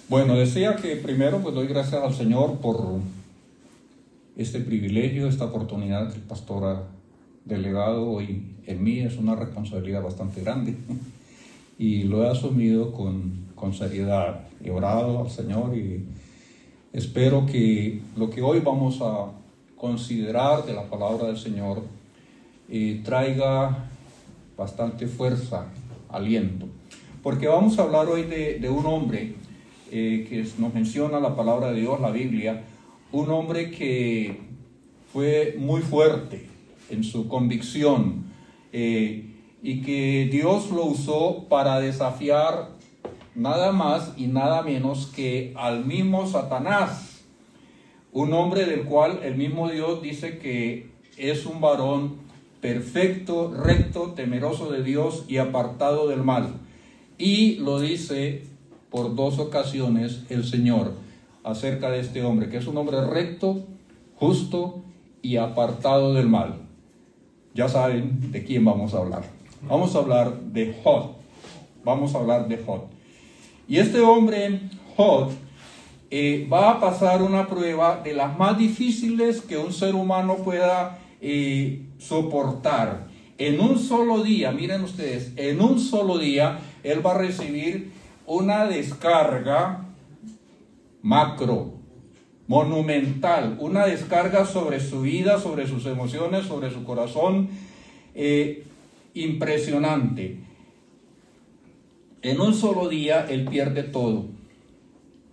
Bueno, decía que primero pues doy gracias al Señor por este privilegio, esta oportunidad que el pastor ha delegado hoy en mí. Es una responsabilidad bastante grande y lo he asumido con seriedad. He orado al Señor y espero que lo que hoy vamos a considerar de la palabra del Señor traiga bastante fuerza, aliento. Porque vamos a hablar hoy de un hombre que nos menciona la palabra de Dios, la Biblia, un hombre que fue muy fuerte en su convicción y que Dios lo usó para desafiar nada más y nada menos que al mismo Satanás, un hombre del cual el mismo Dios dice que es un varón perfecto, recto, temeroso de Dios y apartado del mal. Y lo dice por dos ocasiones el Señor acerca de este hombre, que es un hombre recto, justo y apartado del mal. Ya saben de quién vamos a hablar. Vamos a hablar de Jod. Vamos a hablar de Jod. Y este hombre, Jod, va a pasar una prueba de las más difíciles que un ser humano pueda soportar. En un solo día, miren ustedes, en un solo día, él va a recibir una descarga macro, monumental, una descarga sobre su vida, sobre sus emociones, sobre su corazón, impresionante. En un solo día él pierde todo,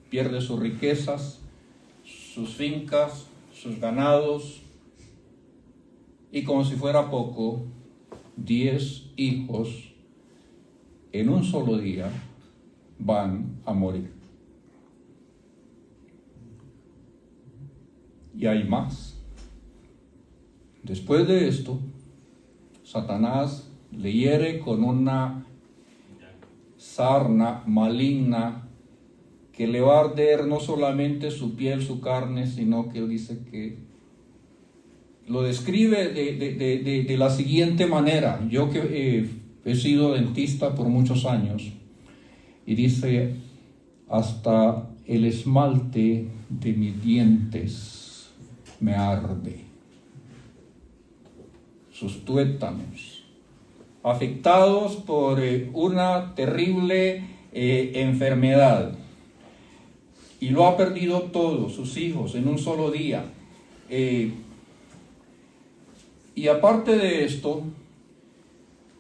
pierde sus riquezas, sus fincas, sus ganados, y como si fuera poco, 10 hijos en un solo día van a morir. Y hay más. Después de esto, Satanás le hiere con una sarna maligna que le va a arder no solamente su piel, su carne, sino que él dice que lo describe de la siguiente manera. Yo que he sido dentista por muchos años, y dice, hasta el esmalte de mis dientes me arde. Sus tuétanos, afectados por una terrible enfermedad. Y lo ha perdido todo, sus hijos, en un solo día. Y aparte de esto,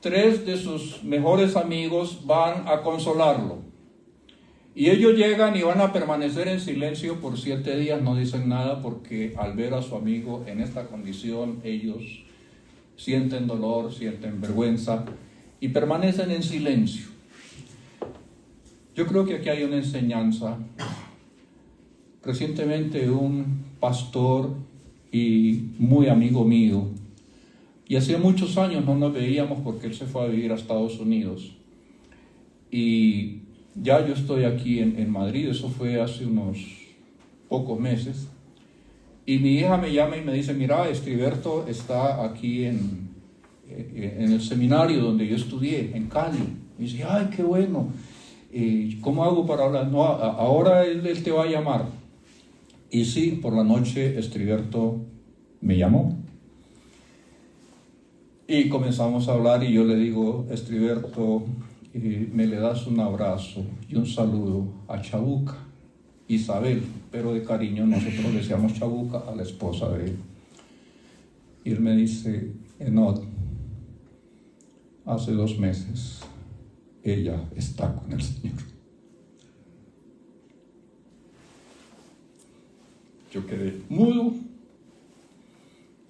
3 de sus mejores amigos van a consolarlo. Y ellos llegan y van a permanecer en silencio por 7 días, no dicen nada, porque al ver a su amigo en esta condición, ellos sienten dolor, sienten vergüenza y permanecen en silencio. Yo creo que aquí hay una enseñanza. Recientemente un pastor y muy amigo mío, y hacía muchos años no nos veíamos porque él se fue a vivir a Estados Unidos. Y ya yo estoy aquí en Madrid, eso fue hace unos pocos meses. Y mi hija me llama y me dice, mira, Estriberto está aquí en el seminario donde yo estudié, en Cali. Y dice, ay, qué bueno. ¿Cómo hago para hablar? No, ahora él te va a llamar. Y sí, por la noche Estriberto me llamó. Y comenzamos a hablar y yo le digo, Estriberto, me le das un abrazo y un saludo a Chabuca, Isabel, pero de cariño nosotros le decíamos Chabuca a la esposa de él. Y él me dice, Enod, hace 2 meses ella está con el Señor. Yo quedé mudo.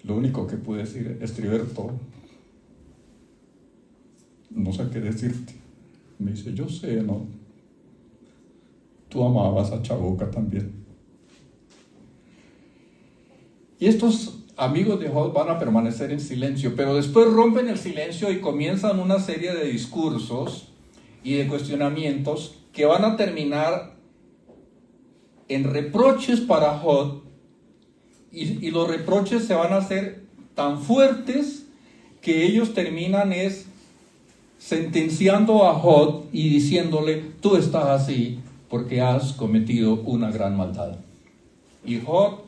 Lo único que pude decir, Estriberto, no sé qué decirte. Me dice, yo sé, ¿no? Tú amabas a Chabuca también. Y estos amigos de Jod van a permanecer en silencio, pero después rompen el silencio y comienzan una serie de discursos y de cuestionamientos que van a terminar en reproches para Jod, y los reproches se van a hacer tan fuertes que ellos terminan sentenciando a Jod y diciéndole, tú estás así porque has cometido una gran maldad. Y Job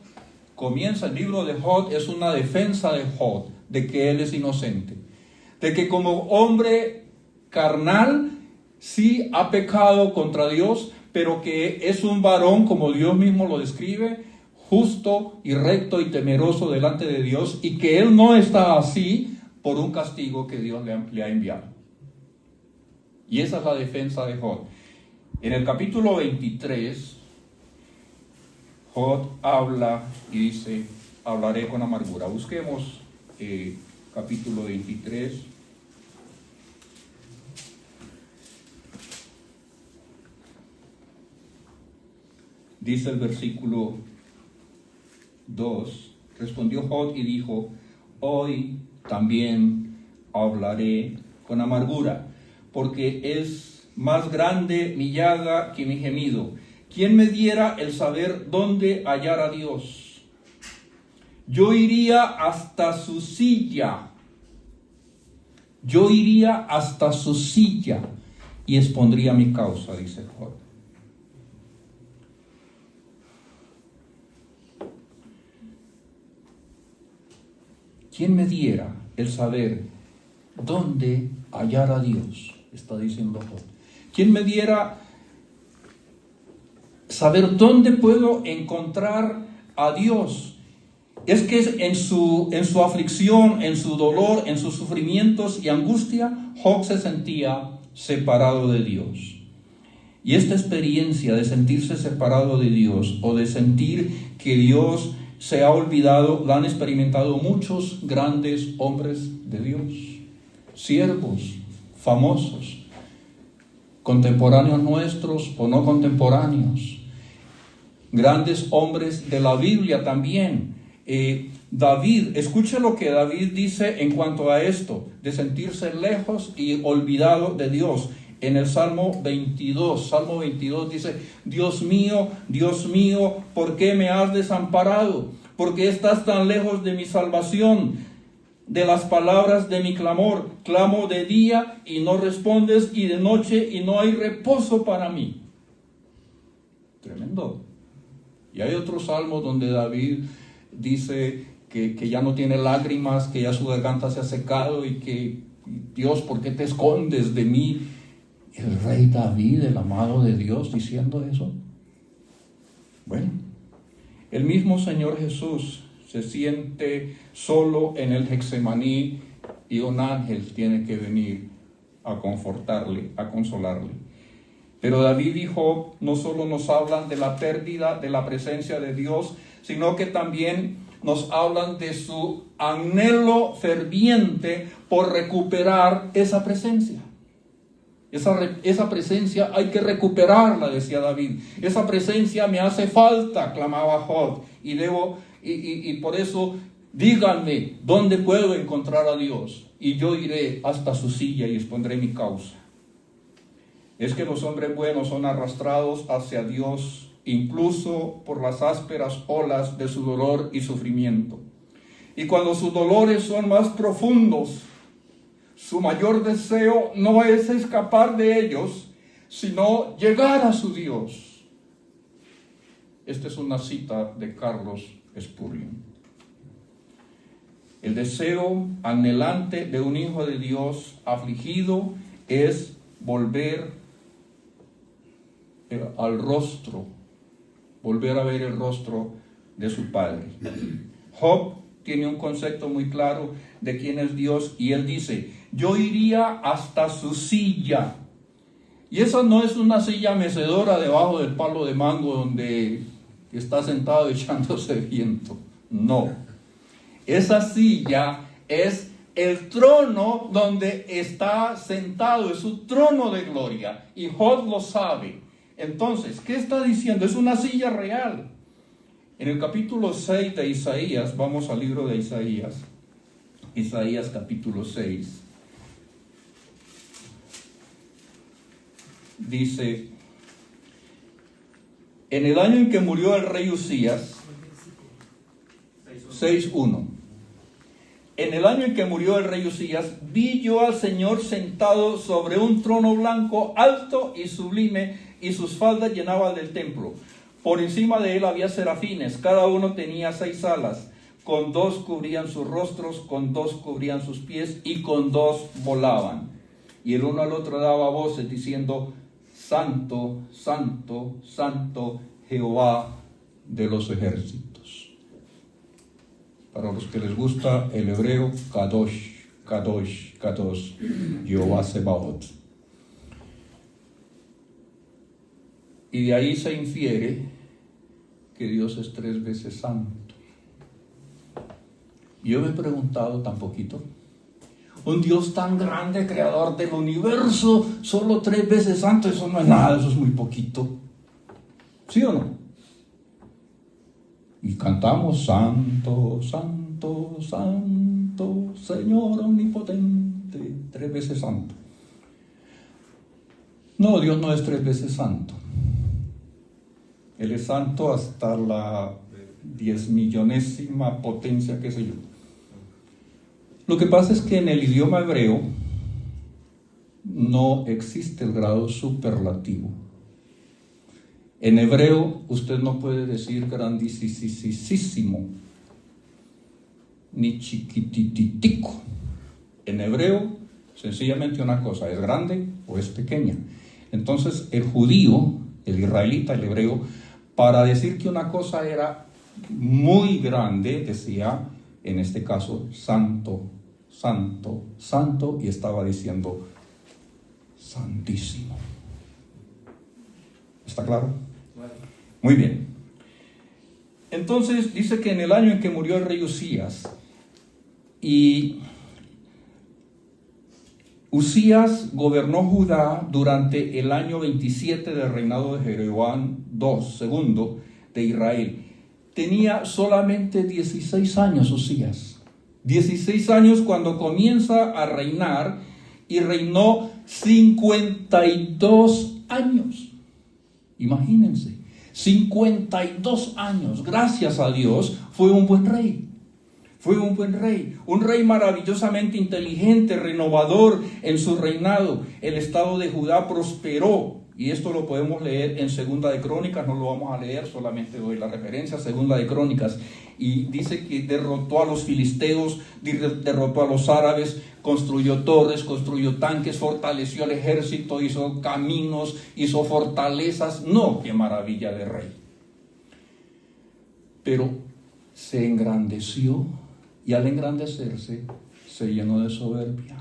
comienza, el libro de Job es una defensa de Job, de que él es inocente, de que como hombre carnal sí ha pecado contra Dios, pero que es un varón, como Dios mismo lo describe, justo y recto y temeroso delante de Dios, y que él no está así por un castigo que Dios le ha enviado. Y esa es la defensa de Job. En el capítulo 23, Job habla y dice, hablaré con amargura. Busquemos capítulo 23. Dice el versículo 2, respondió Job y dijo, hoy también hablaré con amargura, porque es más grande mi llaga que mi gemido. ¿Quién me diera el saber dónde hallar a Dios? Yo iría hasta su silla. Yo iría hasta su silla y expondría mi causa, dice Job. ¿Quién me diera el saber dónde hallar a Dios? Está diciendo Job. ¿Quién me diera saber dónde puedo encontrar a Dios? Es que en su aflicción, en su dolor, en sus sufrimientos y angustia, Job se sentía separado de Dios. Y esta experiencia de sentirse separado de Dios o de sentir que Dios se ha olvidado, la han experimentado muchos grandes hombres de Dios, siervos, famosos, contemporáneos nuestros o no contemporáneos, grandes hombres de la Biblia también. David, escuche lo que David dice en cuanto a esto, de sentirse lejos y olvidado de Dios. En el Salmo 22 dice, Dios mío, ¿por qué me has desamparado? ¿Por qué estás tan lejos de mi salvación? De las palabras de mi clamor, clamo de día y no respondes, y de noche y no hay reposo para mí. Tremendo. Y hay otros salmos donde David dice que ya no tiene lágrimas, que ya su garganta se ha secado y que, Dios, ¿por qué te escondes de mí? El rey David, el amado de Dios, diciendo eso. Bueno, el mismo Señor Jesús se siente solo en el Getsemaní y un ángel tiene que venir a confortarle, a consolarle. Pero David y Job no solo nos hablan de la pérdida de la presencia de Dios, sino que también nos hablan de su anhelo ferviente por recuperar esa presencia. Esa presencia hay que recuperarla, decía David. Esa presencia me hace falta, clamaba Job, y por eso díganme dónde puedo encontrar a Dios, y yo iré hasta su silla y expondré mi causa. Es que los hombres buenos son arrastrados hacia Dios, incluso por las ásperas olas de su dolor y sufrimiento. Y cuando sus dolores son más profundos, su mayor deseo no es escapar de ellos, sino llegar a su Dios. Esta es una cita de Carlos Spurgeon. El deseo anhelante de un hijo de Dios afligido es volver al rostro, volver a ver el rostro de su Padre. Job tiene un concepto muy claro de quién es Dios y él dice, yo iría hasta su silla. Y esa no es una silla mecedora debajo del palo de mango donde está sentado echándose viento. No. Esa silla es el trono donde está sentado, es su trono de gloria. Y Job lo sabe. Entonces, ¿qué está diciendo? Es una silla real. En el capítulo 6 de Isaías, vamos al libro de Isaías. Isaías capítulo 6. Dice, en el año en que murió el rey Usías, 6:1. En el año en que murió el rey Usías, vi yo al Señor sentado sobre un trono blanco, alto y sublime, y sus faldas llenaban el templo. Por encima de él había serafines, cada uno tenía 6 alas, con 2 cubrían sus rostros, con 2 cubrían sus pies, y con 2 volaban. Y el uno al otro daba voces diciendo: Santo, Santo, Santo, Jehová de los ejércitos. Para los que les gusta el hebreo, Kadosh, Kadosh, Kadosh, Jehová Sebaot. Y de ahí se infiere que Dios es 3 veces santo. Yo me he preguntado tan poquito. Un Dios tan grande, creador del universo, solo 3 veces santo, eso no es nada, eso es muy poquito. ¿Sí o no? Y cantamos: Santo, Santo, Santo, Señor omnipotente, 3 veces santo. No, Dios no es 3 veces santo. Él es santo hasta la 10.000.000ª potencia, qué sé yo. Lo que pasa es que en el idioma hebreo no existe el grado superlativo. En hebreo usted no puede decir grandísimo ni chiquititico. En hebreo sencillamente una cosa es grande o es pequeña. Entonces el judío, el israelita, el hebreo, para decir que una cosa era muy grande, decía en este caso santo, santo, santo, y estaba diciendo santísimo. ¿Está claro? Muy bien. Entonces dice que en el año en que murió el rey Usías, y Usías gobernó Judá durante el año 27 del reinado de Jeroboam II de Israel. Tenía solamente 16 años Usías. 16 años cuando comienza a reinar, y reinó 52 años. Imagínense, 52 años. Gracias a Dios, fue un buen rey. Fue un buen rey, un rey maravillosamente inteligente, renovador en su reinado. El estado de Judá prosperó, y esto lo podemos leer en Segunda de Crónicas. No lo vamos a leer, solamente doy la referencia, Segunda de Crónicas. Y dice que derrotó a los filisteos, derrotó a los árabes, construyó torres, construyó tanques, fortaleció el ejército, hizo caminos, hizo fortalezas. No, qué maravilla de rey. Pero se engrandeció, y al engrandecerse se llenó de soberbia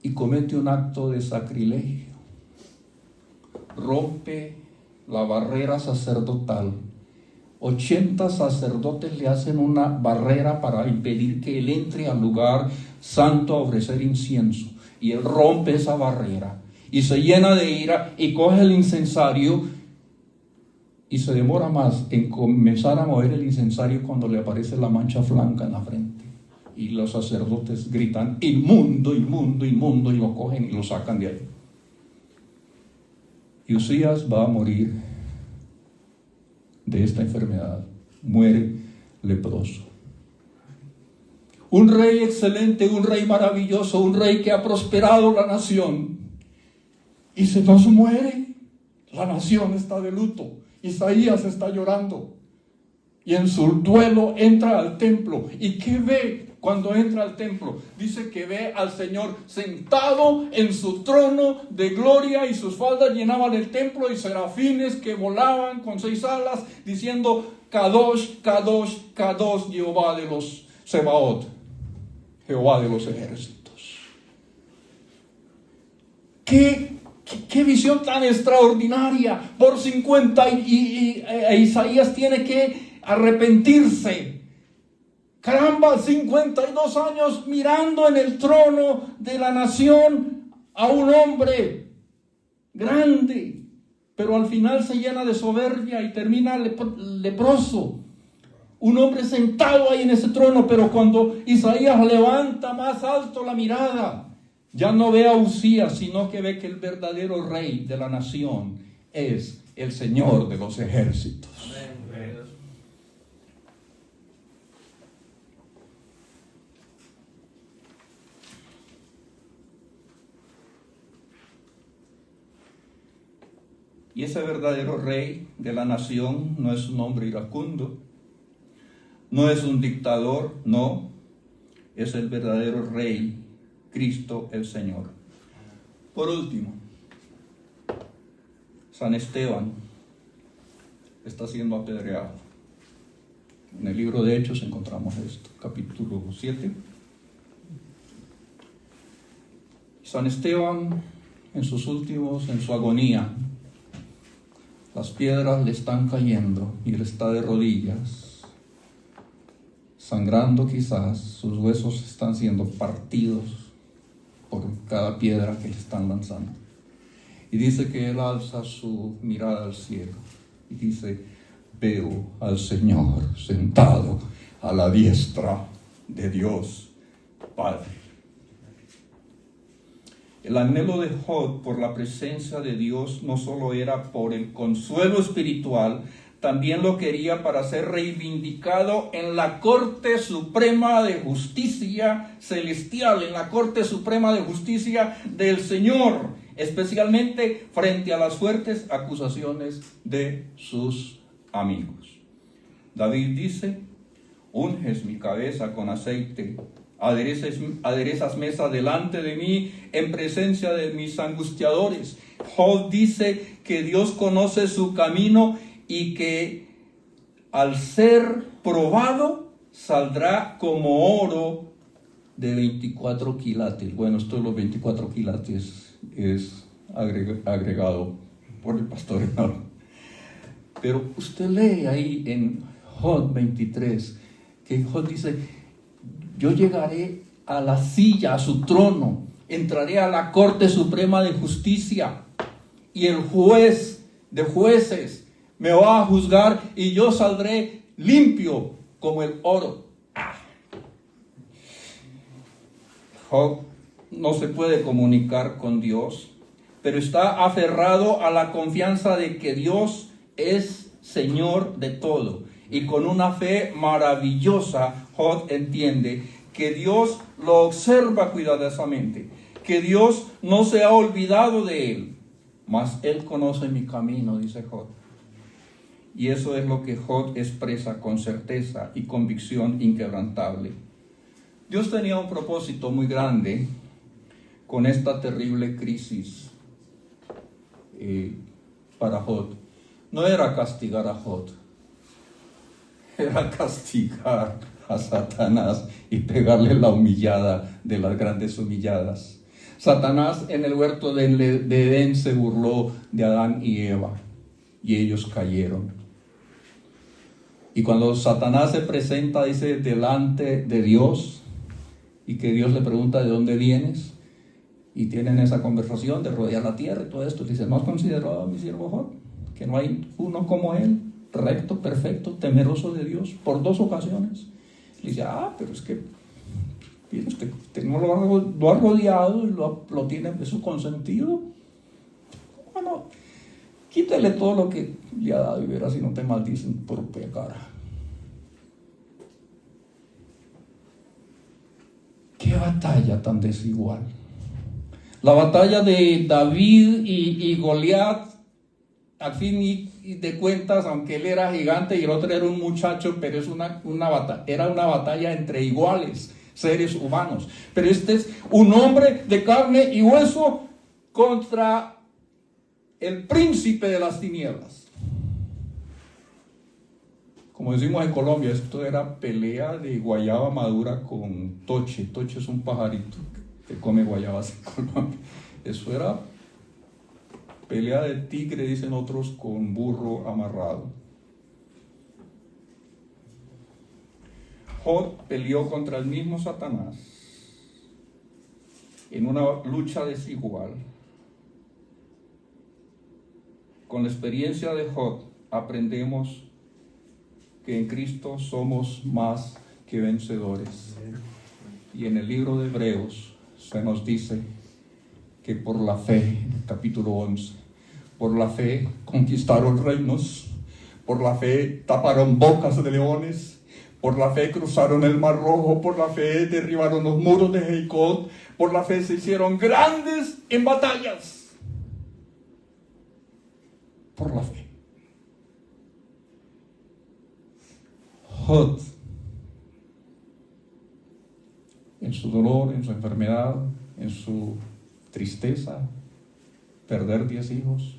y comete un acto de sacrilegio. Rompe la barrera sacerdotal. 80 sacerdotes le hacen una barrera para impedir que él entre al lugar santo a ofrecer incienso, y él rompe esa barrera y se llena de ira y coge el incensario. Y se demora más en comenzar a mover el incensario cuando le aparece la mancha blanca en la frente. Y los sacerdotes gritan: inmundo, inmundo, inmundo, y lo cogen y lo sacan de ahí. Y Usías va a morir de esta enfermedad. Muere leproso. Un rey excelente, un rey maravilloso, un rey que ha prosperado la nación. Y se nos muere. La nación está de luto. Isaías está llorando, y en su duelo entra al templo. ¿Y qué ve cuando entra al templo? Dice que ve al Señor sentado en su trono de gloria, y sus faldas llenaban el templo, y serafines que volaban con 6 alas diciendo: Kadosh, Kadosh, Kadosh, Jehová de los Sebaot, Jehová de los ejércitos. ¡Qué visión tan extraordinaria! Por 50 Isaías tiene que arrepentirse. Caramba, 52 años mirando en el trono de la nación a un hombre grande, pero al final se llena de soberbia y termina leproso. Un hombre sentado ahí en ese trono, pero cuando Isaías levanta más alto la mirada, ya no ve a Usías, sino que ve que el verdadero rey de la nación es el Señor de los ejércitos. Y ese verdadero rey de la nación no es un hombre iracundo, no es un dictador, no, es el verdadero rey, Cristo el Señor. Por último, San Esteban está siendo apedreado. En el libro de Hechos encontramos esto, capítulo 7. San Esteban, en su agonía, las piedras le están cayendo y él está de rodillas, sangrando quizás, sus huesos están siendo partidos por cada piedra que le están lanzando. Y dice que él alza su mirada al cielo y dice: veo al Señor sentado a la diestra de Dios Padre. El anhelo de Job por la presencia de Dios no solo era por el consuelo espiritual, también lo quería para ser reivindicado en la Corte Suprema de Justicia Celestial, en la Corte Suprema de Justicia del Señor, especialmente frente a las fuertes acusaciones de sus amigos. David dice: unges mi cabeza con aceite, aderezas mesa delante de mí en presencia de mis angustiadores. Job dice que Dios conoce su camino y que al ser probado saldrá como oro de 24 quilates. Bueno, esto de los 24 quilates es agregado por el pastor Henao. Pero usted lee ahí en Job 23 que Job dice: yo llegaré a la silla, a su trono, entraré a la Corte Suprema de Justicia y el juez de jueces me va a juzgar y yo saldré limpio como el oro. Job no se puede comunicar con Dios, pero está aferrado a la confianza de que Dios es Señor de todo. Y con una fe maravillosa, Job entiende que Dios lo observa cuidadosamente, que Dios no se ha olvidado de él, mas él conoce mi camino, dice Job. Y eso es lo que Job expresa con certeza y convicción inquebrantable. Dios tenía un propósito muy grande con esta terrible crisis para Job. No era castigar a Job, era castigar a Satanás y pegarle la humillada de las grandes humilladas. Satanás en el huerto de Edén se burló de Adán y Eva y ellos cayeron. Y cuando Satanás se presenta, dice, delante de Dios, y que Dios le pregunta: ¿de dónde vienes? Y tienen esa conversación de rodear la tierra y todo esto. Dice: ¿no has considerado a mi siervo Job? Que no hay uno como él, recto, perfecto, temeroso de Dios, por 2 ocasiones. Y dice: pero es que usted no lo ha rodeado y lo tiene en su consentido. Bueno, quítale todo lo que le ha dado y verá si no te maldicen por pecar. ¡Qué batalla tan desigual! La batalla de David y Goliat, al fin de cuentas, aunque él era gigante y el otro era un muchacho, pero es era una batalla entre iguales, seres humanos. Pero este es un hombre de carne y hueso contra el príncipe de las tinieblas. Como decimos en Colombia, esto era pelea de guayaba madura con toche. Toche es un pajarito que come guayabas en Colombia. Eso era pelea de tigre, dicen otros, con burro amarrado. Job peleó contra el mismo Satanás en una lucha desigual. Con la experiencia de Job aprendemos que en Cristo somos más que vencedores. Y en el libro de Hebreos se nos dice que por la fe, capítulo 11, por la fe conquistaron reinos, por la fe taparon bocas de leones, por la fe cruzaron el Mar Rojo, por la fe derribaron los muros de Jericó, por la fe se hicieron grandes en batallas. por la fe. Job, en su dolor, en su enfermedad, en su tristeza, perder 10 hijos.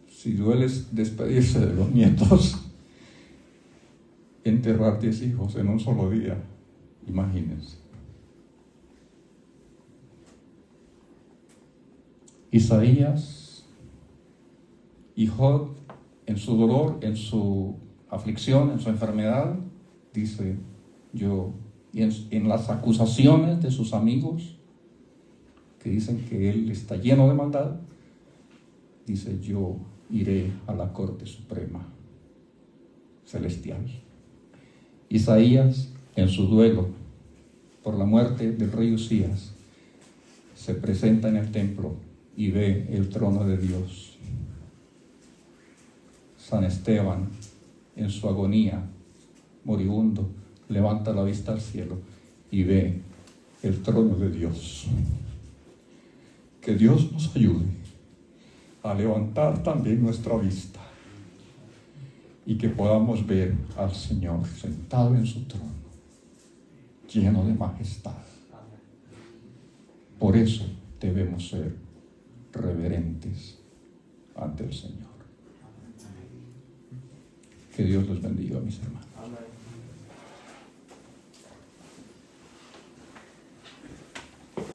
Si duele despedirse de los nietos, enterrar 10 hijos en un solo día, imagínense. Isaías y Job, en su dolor, en su aflicción, en su enfermedad, dice yo, y en las acusaciones de sus amigos, que dicen que él está lleno de maldad, dice yo iré a la corte suprema celestial. Isaías, en su duelo por la muerte del rey Usías, se presenta en el templo y ve el trono de Dios. San Esteban, en su agonía, moribundo, levanta la vista al cielo y ve el trono de Dios. Que Dios nos ayude a levantar también nuestra vista y que podamos ver al Señor sentado en su trono, lleno de majestad. Por eso debemos ser reverentes ante el Señor. Que Dios los bendiga, mis hermanos.